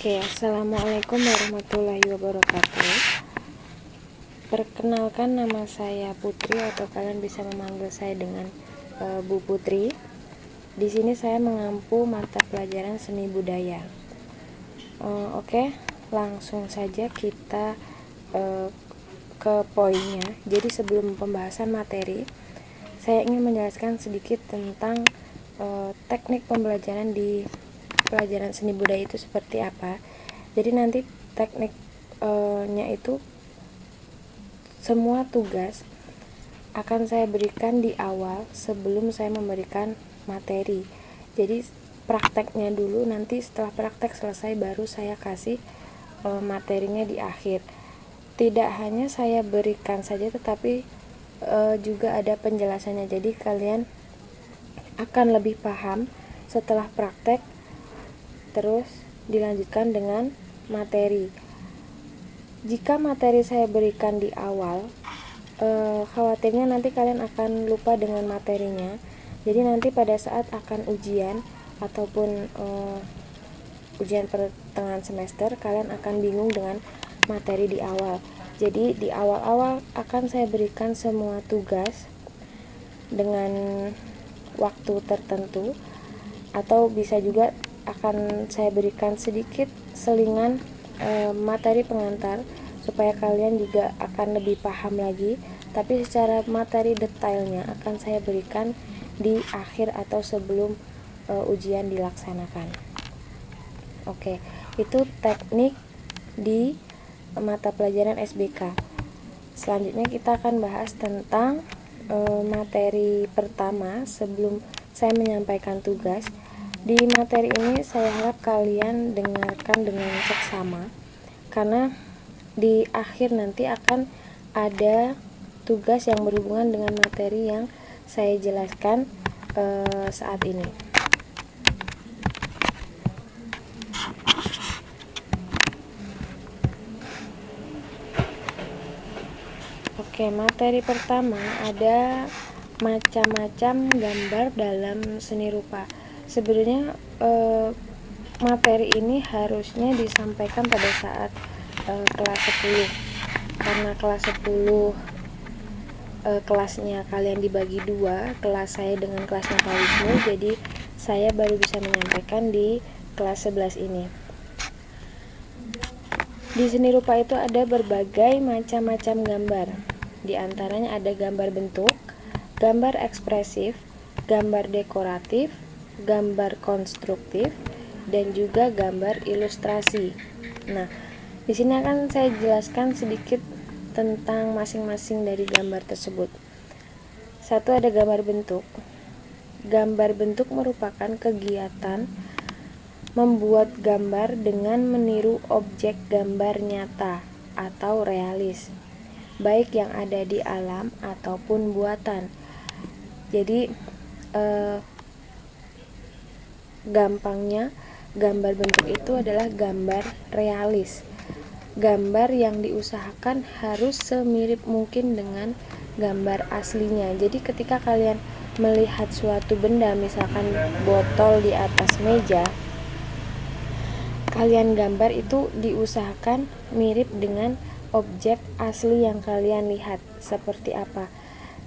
Oke, assalamualaikum warahmatullahi wabarakatuh. Perkenalkan, nama saya Putri atau kalian bisa memanggil saya dengan Bu Putri. Di sini saya mengampu mata pelajaran seni budaya. Oke, langsung saja kita ke poinnya. Jadi sebelum pembahasan materi, saya ingin menjelaskan sedikit tentang teknik pembelajaran di pelajaran seni budaya itu seperti apa. Jadi nanti tekniknya itu semua tugas akan saya berikan di awal sebelum saya memberikan materi. Jadi prakteknya dulu, nanti setelah praktek selesai baru saya kasih materinya di akhir. Tidak hanya saya berikan saja, tetapi juga ada penjelasannya. Jadi kalian akan lebih paham setelah praktek, terus dilanjutkan dengan materi. Jika materi saya berikan di awal, khawatirnya nanti kalian akan lupa dengan materinya. Jadi nanti pada saat akan ujian ataupun ujian pertengahan semester, kalian akan bingung dengan materi di awal. Jadi di awal-awal akan saya berikan semua tugas dengan waktu tertentu, atau bisa juga akan saya berikan sedikit selingan materi pengantar supaya kalian juga akan lebih paham lagi, tapi secara materi detailnya akan saya berikan di akhir atau sebelum ujian dilaksanakan. Oke, itu teknik di mata pelajaran SBK. Selanjutnya kita akan bahas tentang materi pertama sebelum saya menyampaikan tugas. Di materi ini saya harap kalian dengarkan dengan seksama, karena di akhir nanti akan ada tugas yang berhubungan dengan materi yang saya jelaskan saat ini. Oke, materi pertama ada macam-macam gambar dalam seni rupa. Sebenarnya materi ini harusnya disampaikan pada saat kelas 10, karena kelas 10 kelasnya kalian dibagi dua, kelas saya dengan kelasnya Pak Wisnu, jadi saya baru bisa menyampaikan di kelas 11 ini. Di seni rupa itu ada berbagai macam-macam gambar. Di antaranya ada gambar bentuk, gambar ekspresif, gambar dekoratif, gambar konstruktif, dan juga gambar ilustrasi. Nah, di sini akan saya jelaskan sedikit tentang masing-masing dari gambar tersebut. Satu, ada gambar bentuk. Gambar bentuk merupakan kegiatan membuat gambar dengan meniru objek gambar nyata atau realis, baik yang ada di alam ataupun buatan. Jadi gampangnya, gambar bentuk itu adalah gambar realis, gambar yang diusahakan harus semirip mungkin dengan gambar aslinya. Jadi ketika kalian melihat suatu benda, misalkan botol di atas meja, kalian gambar itu diusahakan mirip dengan objek asli yang kalian lihat seperti apa.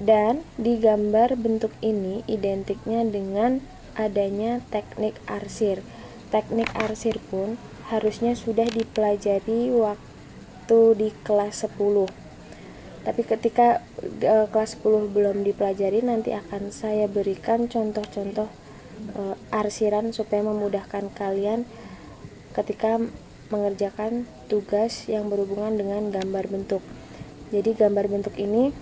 Dan di gambar bentuk ini identiknya dengan adanya teknik arsir. Teknik arsir pun harusnya sudah dipelajari waktu di kelas 10. Tapi ketika kelas 10 belum dipelajari, nanti akan saya berikan contoh-contoh arsiran supaya memudahkan kalian ketika mengerjakan tugas yang berhubungan dengan gambar bentuk. Jadi gambar bentuk ini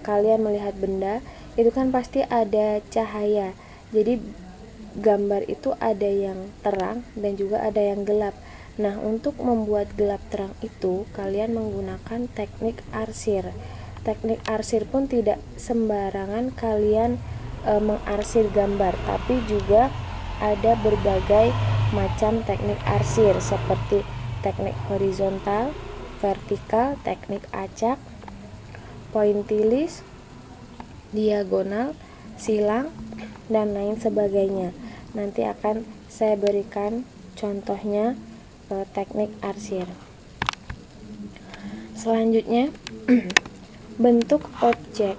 kalian melihat benda, itu kan pasti ada cahaya. Jadi gambar itu ada yang terang dan juga ada yang gelap. Nah, untuk membuat gelap terang itu kalian menggunakan teknik arsir. Teknik arsir pun tidak sembarangan kalian mengarsir gambar, tapi juga ada berbagai macam teknik arsir seperti teknik horizontal, vertikal, teknik acak, pointillis, diagonal, silang, dan lain sebagainya. Nanti akan saya berikan contohnya teknik arsir. Selanjutnya, bentuk objek,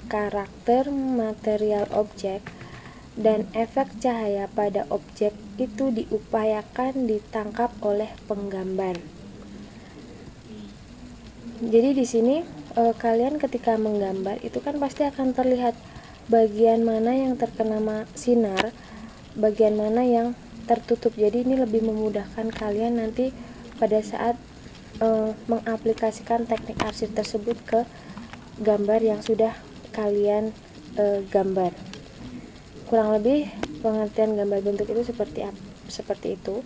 karakter material objek, dan efek cahaya pada objek itu diupayakan ditangkap oleh penggambar. Jadi di sini kalian ketika menggambar itu kan pasti akan terlihat bagian mana yang terkena sinar, bagian mana yang tertutup. Jadi ini lebih memudahkan kalian nanti pada saat mengaplikasikan teknik arsir tersebut ke gambar yang sudah kalian gambar. Kurang lebih pengertian gambar bentuk itu seperti itu.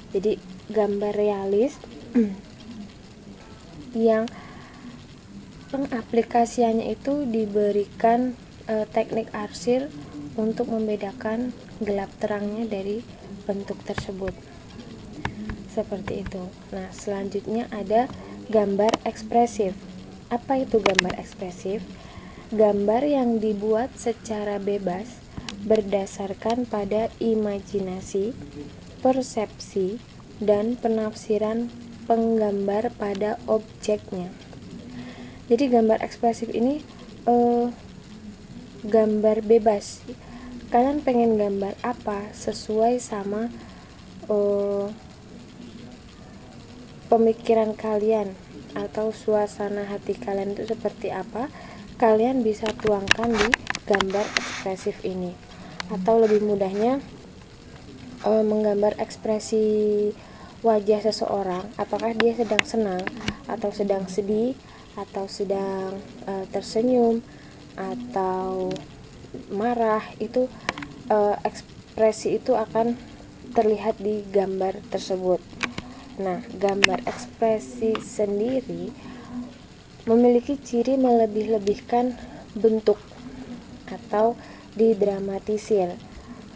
Jadi gambar realis yang pengaplikasiannya itu diberikan teknik arsir untuk membedakan gelap terangnya dari bentuk tersebut. Seperti itu. Nah, selanjutnya ada gambar ekspresif. Apa itu gambar ekspresif? Gambar yang dibuat secara bebas berdasarkan pada imajinasi, persepsi, dan penafsiran penggambar pada objeknya. Jadi gambar ekspresif ini gambar bebas. Kalian pengen gambar apa sesuai sama pemikiran kalian atau suasana hati kalian itu seperti apa, kalian bisa tuangkan di gambar ekspresif ini. Atau lebih mudahnya menggambar ekspresi wajah seseorang, apakah dia sedang senang atau sedang sedih atau sedang tersenyum atau marah, itu ekspresi itu akan terlihat di gambar tersebut. Nah, gambar ekspresi sendiri memiliki ciri melebih-lebihkan bentuk atau didramatisir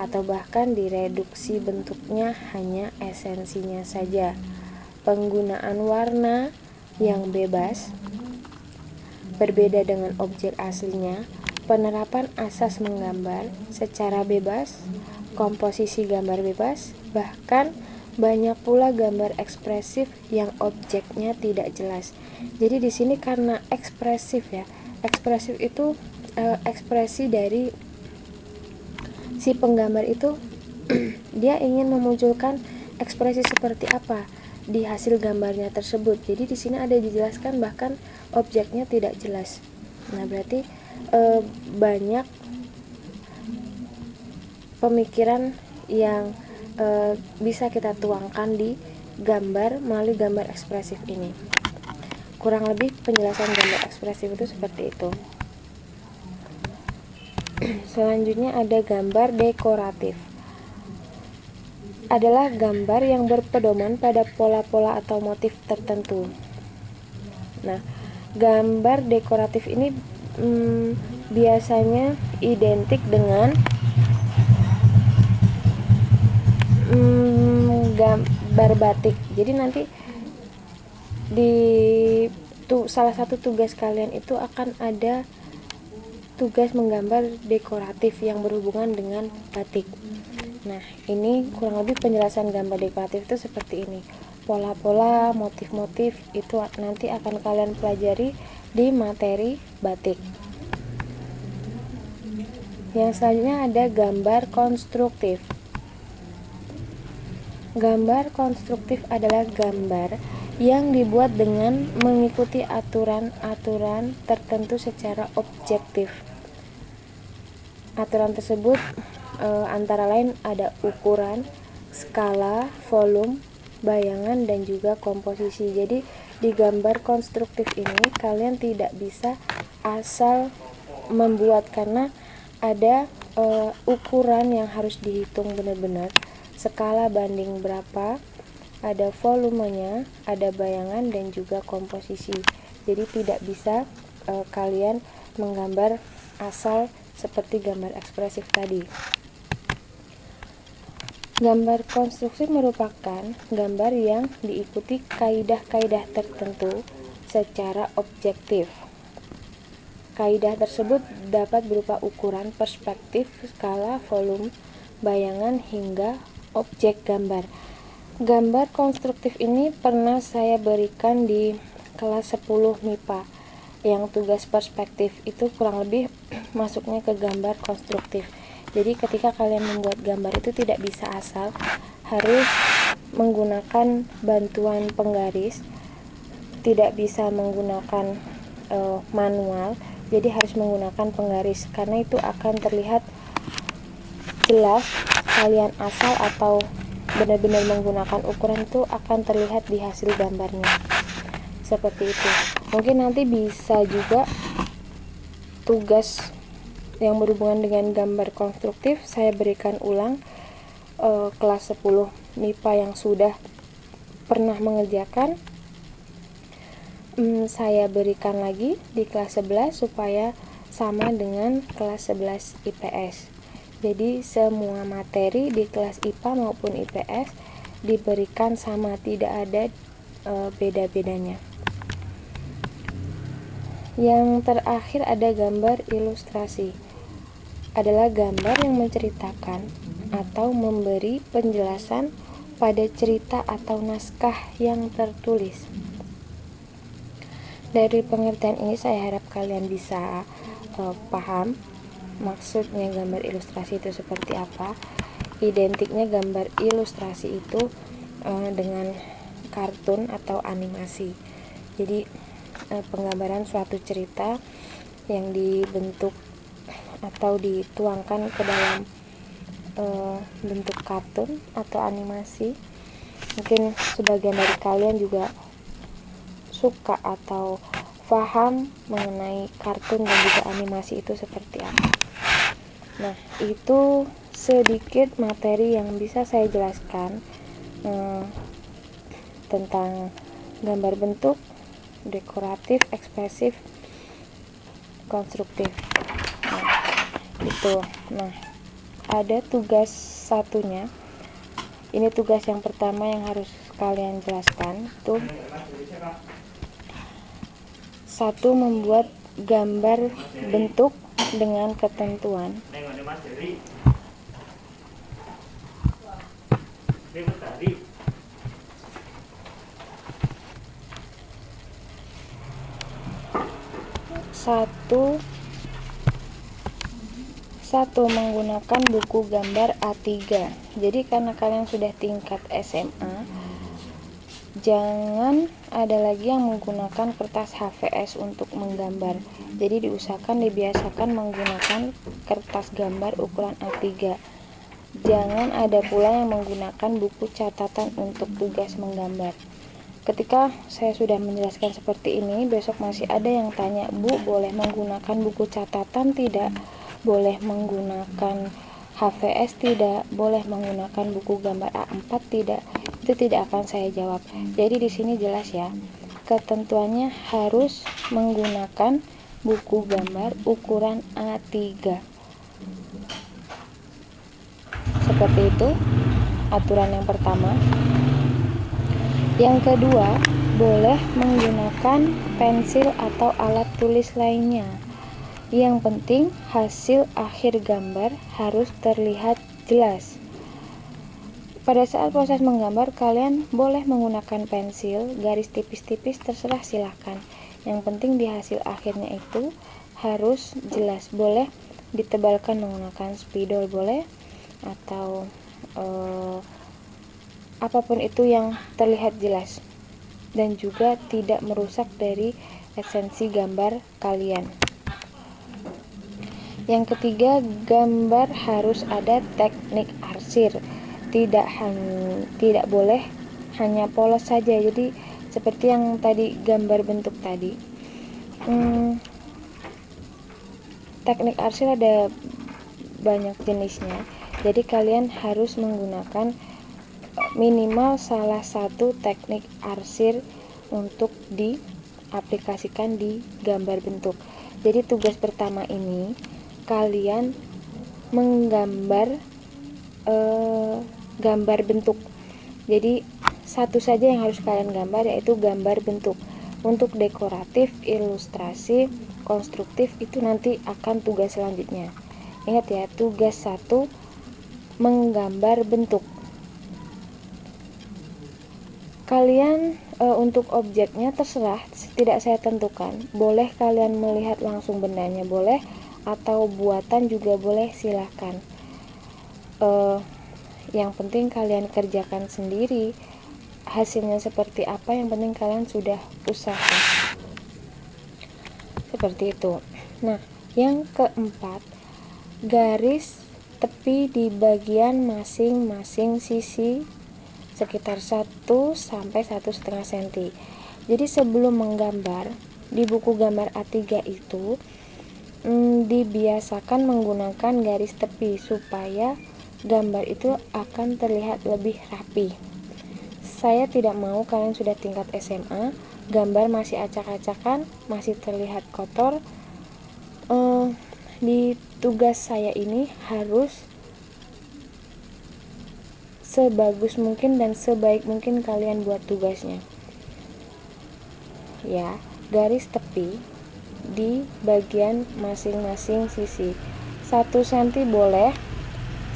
atau bahkan direduksi bentuknya hanya esensinya saja. Penggunaan warna yang bebas berbeda dengan objek aslinya, penerapan asas menggambar secara bebas, komposisi gambar bebas, bahkan banyak pula gambar ekspresif yang objeknya tidak jelas. Jadi di sini karena ekspresif ya. Ekspresif itu ekspresi dari si penggambar itu dia ingin memunculkan ekspresi seperti apa di hasil gambarnya tersebut. Jadi di sini ada dijelaskan bahkan objeknya tidak jelas. Nah, berarti banyak pemikiran yang bisa kita tuangkan di gambar melalui gambar ekspresif ini. Kurang lebih penjelasan gambar ekspresif itu seperti itu. Selanjutnya ada gambar dekoratif. Adalah gambar yang berpedoman pada pola-pola atau motif tertentu. Nah, gambar dekoratif ini biasanya identik dengan gambar batik. Jadi nanti di salah satu tugas kalian itu akan ada tugas menggambar dekoratif yang berhubungan dengan batik. Nah, ini kurang lebih penjelasan gambar dekoratif itu seperti ini. Pola-pola, motif-motif itu nanti akan kalian pelajari di materi batik. Yang selanjutnya ada gambar konstruktif. Gambar konstruktif adalah gambar yang dibuat dengan mengikuti aturan-aturan tertentu secara objektif. Aturan tersebut antara lain ada ukuran, skala, volume, bayangan, dan juga komposisi. Jadi di gambar konstruktif ini kalian tidak bisa asal membuat karena ada ukuran yang harus dihitung benar-benar. Skala banding berapa, ada volumenya, ada bayangan, dan juga komposisi. Jadi tidak bisa kalian menggambar asal seperti gambar ekspresif tadi. Gambar konstruktif merupakan gambar yang diikuti kaidah-kaidah tertentu secara objektif. Kaidah tersebut dapat berupa ukuran, perspektif, skala, volume, bayangan, hingga objek gambar. Gambar konstruktif ini pernah saya berikan di kelas 10 MIPA. Yang tugas perspektif itu kurang lebih masuknya ke gambar konstruktif. Jadi ketika kalian membuat gambar itu tidak bisa asal, harus menggunakan bantuan penggaris, tidak bisa menggunakan manual, jadi harus menggunakan penggaris karena itu akan terlihat jelas. Kalian asal atau benar-benar menggunakan ukuran itu akan terlihat di hasil gambarnya seperti itu. Mungkin nanti bisa juga tugas yang berhubungan dengan gambar konstruktif saya berikan ulang kelas 10 MIPA yang sudah pernah mengerjakan, saya berikan lagi di kelas 11 supaya sama dengan kelas 11 IPS. Jadi semua materi di kelas IPA maupun IPS diberikan sama, tidak ada beda-bedanya. Yang terakhir ada gambar ilustrasi. Adalah gambar yang menceritakan atau memberi penjelasan pada cerita atau naskah yang tertulis. Dari pengertian ini saya harap kalian bisa paham maksudnya gambar ilustrasi itu seperti apa. Identiknya gambar ilustrasi itu dengan kartun atau animasi. Jadi penggambaran suatu cerita yang dibentuk atau dituangkan ke dalam bentuk kartun atau animasi. Mungkin sebagian dari kalian juga suka atau paham mengenai kartun dan juga animasi itu seperti apa. Nah, itu sedikit materi yang bisa saya jelaskan tentang gambar bentuk, dekoratif, ekspresif, konstruktif. Itu. Nah, ada tugas satunya. Ini tugas yang pertama yang harus kalian jelaskan. Itu satu, membuat gambar bentuk dengan ketentuan. Satu, menggunakan buku gambar A3. Jadi karena kalian sudah tingkat SMA, jangan ada lagi yang menggunakan kertas HVS untuk menggambar. Jadi dibiasakan menggunakan kertas gambar ukuran A3. Jangan ada pula yang menggunakan buku catatan untuk tugas menggambar. Ketika saya sudah menjelaskan seperti ini, besok masih ada yang tanya, Bu, boleh menggunakan buku catatan tidak? Boleh menggunakan HVS tidak? Boleh menggunakan buku gambar A4 tidak? Itu tidak akan saya jawab. Jadi di sini jelas ya, ketentuannya harus menggunakan buku gambar ukuran A3. Seperti itu aturan yang pertama. Yang kedua, boleh menggunakan pensil atau alat tulis lainnya. Yang penting hasil akhir gambar harus terlihat jelas. Pada saat proses menggambar, kalian boleh menggunakan pensil, garis tipis-tipis, terserah silahkan. Yang penting di hasil akhirnya itu harus jelas. Boleh ditebalkan menggunakan spidol, boleh, atau apapun itu yang terlihat jelas dan juga tidak merusak dari esensi gambar kalian. Yang ketiga, gambar harus ada teknik arsir. Tidak boleh hanya polos saja. Jadi seperti yang tadi gambar bentuk tadi. Teknik arsir ada banyak jenisnya. Jadi kalian harus menggunakan minimal salah satu teknik arsir untuk diaplikasikan di gambar bentuk. Jadi tugas pertama ini kalian menggambar gambar bentuk. Jadi satu saja yang harus kalian gambar, yaitu gambar bentuk. Untuk dekoratif, ilustrasi, konstruktif itu nanti akan tugas selanjutnya. Ingat ya, tugas 1 menggambar bentuk. Kalian untuk objeknya terserah, tidak saya tentukan. Boleh kalian melihat langsung bendanya, boleh, atau buatan juga boleh, silahkan. Yang penting kalian kerjakan sendiri. Hasilnya seperti apa, yang penting kalian sudah usaha. Seperti itu. Nah, yang keempat, garis tepi di bagian masing-masing sisi sekitar 1 sampai 1,5 cm. Jadi sebelum menggambar di buku gambar A3 itu dibiasakan menggunakan garis tepi supaya gambar itu akan terlihat lebih rapi. Saya tidak mau kalian sudah tingkat SMA, gambar masih acak-acakan, masih terlihat kotor. Di tugas saya ini harus sebagus mungkin dan sebaik mungkin kalian buat tugasnya. Ya, garis tepi di bagian masing-masing sisi. 1 cm boleh,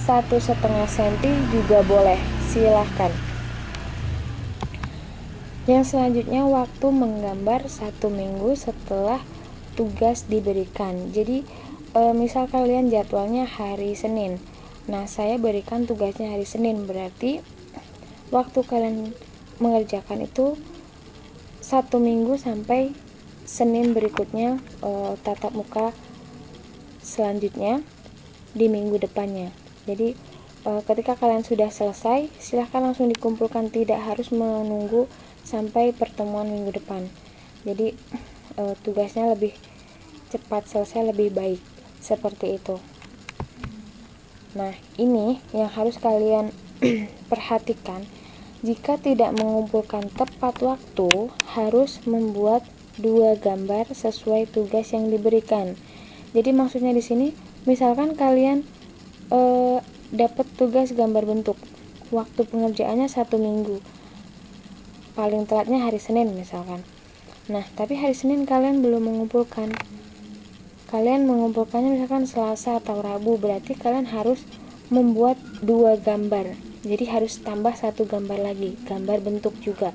1,5 cm juga boleh, silahkan. Yang selanjutnya, waktu menggambar 1 minggu setelah tugas diberikan. Jadi misal kalian jadwalnya hari Senin, nah saya berikan tugasnya hari Senin, berarti waktu kalian mengerjakan itu 1 minggu sampai Senin berikutnya, tatap muka selanjutnya di minggu depannya. Jadi ketika kalian sudah selesai, silahkan langsung dikumpulkan, tidak harus menunggu sampai pertemuan minggu depan. Jadi tugasnya lebih cepat selesai, lebih baik, seperti itu. Nah, ini yang harus kalian perhatikan. Jika tidak mengumpulkan tepat waktu, harus membuat 2 gambar sesuai tugas yang diberikan. Jadi maksudnya di sini, misalkan kalian dapat tugas gambar bentuk, waktu pengerjaannya 1 minggu, paling telatnya hari Senin misalkan. Nah, tapi hari Senin kalian belum mengumpulkan. Kalian mengumpulkannya misalkan Selasa atau Rabu, berarti kalian harus membuat 2 gambar. Jadi harus tambah 1 gambar lagi, gambar bentuk juga.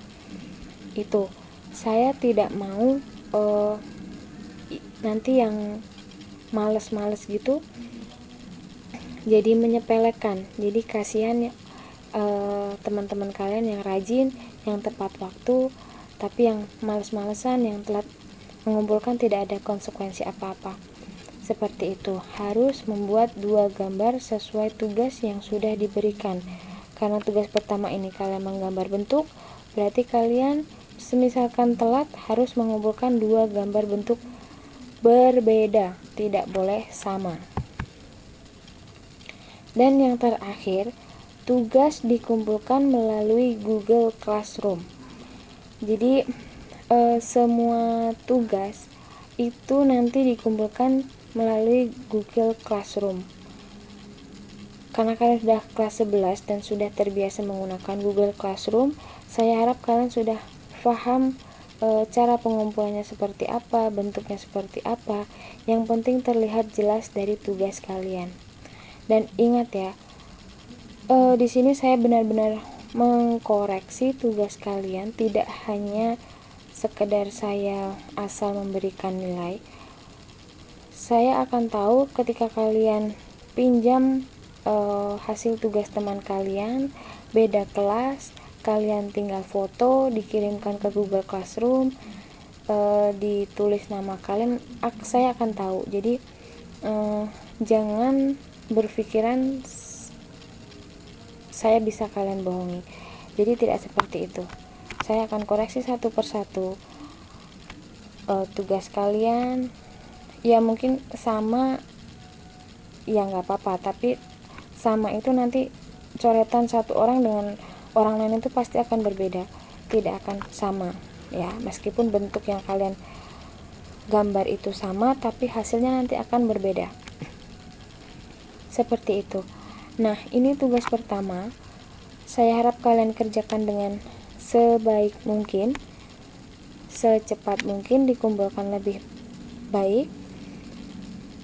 Itu saya tidak mau nanti yang males-males gitu jadi menyepelekan. Jadi kasihan ya teman-teman kalian yang rajin, yang tepat waktu, tapi yang males-malesan, yang telat mengumpulkan, tidak ada konsekuensi apa-apa. Seperti itu, harus membuat 2 gambar sesuai tugas yang sudah diberikan. Karena tugas pertama ini kalian menggambar bentuk, berarti kalian semisalkan telat harus mengumpulkan 2 gambar bentuk berbeda, tidak boleh sama. Dan yang terakhir, tugas dikumpulkan melalui Google Classroom. Jadi semua tugas itu nanti dikumpulkan melalui Google Classroom. Karena kalian sudah kelas 11 dan sudah terbiasa menggunakan Google Classroom, saya harap kalian sudah paham cara pengumpulannya seperti apa, bentuknya seperti apa. Yang penting terlihat jelas dari tugas kalian. Dan ingat ya, di sini saya benar-benar mengkoreksi tugas kalian, tidak hanya sekedar saya asal memberikan nilai. Saya akan tahu ketika kalian pinjam hasil tugas teman kalian beda kelas, kalian tinggal foto, dikirimkan ke Google Classroom, ditulis nama kalian, saya akan tahu. Jadi jangan berpikiran saya bisa kalian bohongi. Jadi tidak seperti itu. Saya akan koreksi satu persatu tugas kalian. Ya mungkin sama, ya nggak apa-apa, tapi sama itu nanti coretan satu orang dengan orang lain itu pasti akan berbeda, tidak akan sama ya. Meskipun bentuk yang kalian gambar itu sama, tapi hasilnya nanti akan berbeda, seperti itu. Nah, ini tugas pertama. Saya harap kalian kerjakan dengan sebaik mungkin, secepat mungkin, dikumpulkan lebih baik.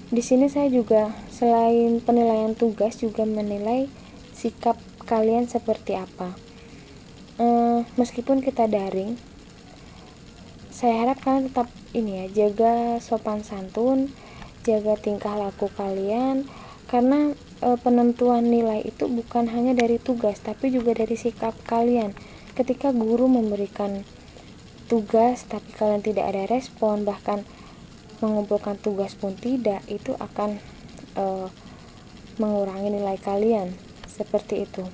Di sini saya juga selain penilaian tugas juga menilai sikap kalian seperti apa. meskipun kita daring, saya harap kalian tetap jaga sopan santun, jaga tingkah laku kalian, karena penentuan nilai itu bukan hanya dari tugas tapi juga dari sikap kalian. Ketika guru memberikan tugas tapi kalian tidak ada respon, bahkan mengumpulkan tugas pun tidak, itu akan mengurangi nilai kalian, seperti itu.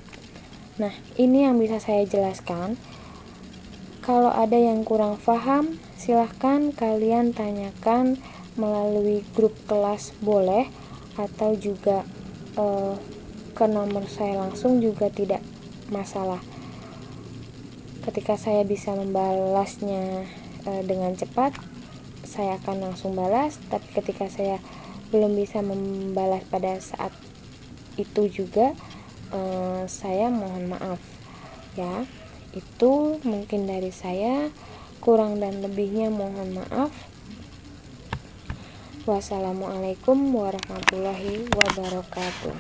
Nah, ini yang bisa saya jelaskan. Kalau ada yang kurang paham, silahkan kalian tanyakan melalui grup kelas boleh, atau juga ke nomor saya langsung juga tidak masalah. Ketika saya bisa membalasnya dengan cepat, saya akan langsung balas. Tapi ketika saya belum bisa membalas pada saat itu juga, saya mohon maaf ya. Itu mungkin dari saya, kurang dan lebihnya mohon maaf. Wassalamualaikum warahmatullahi wabarakatuh.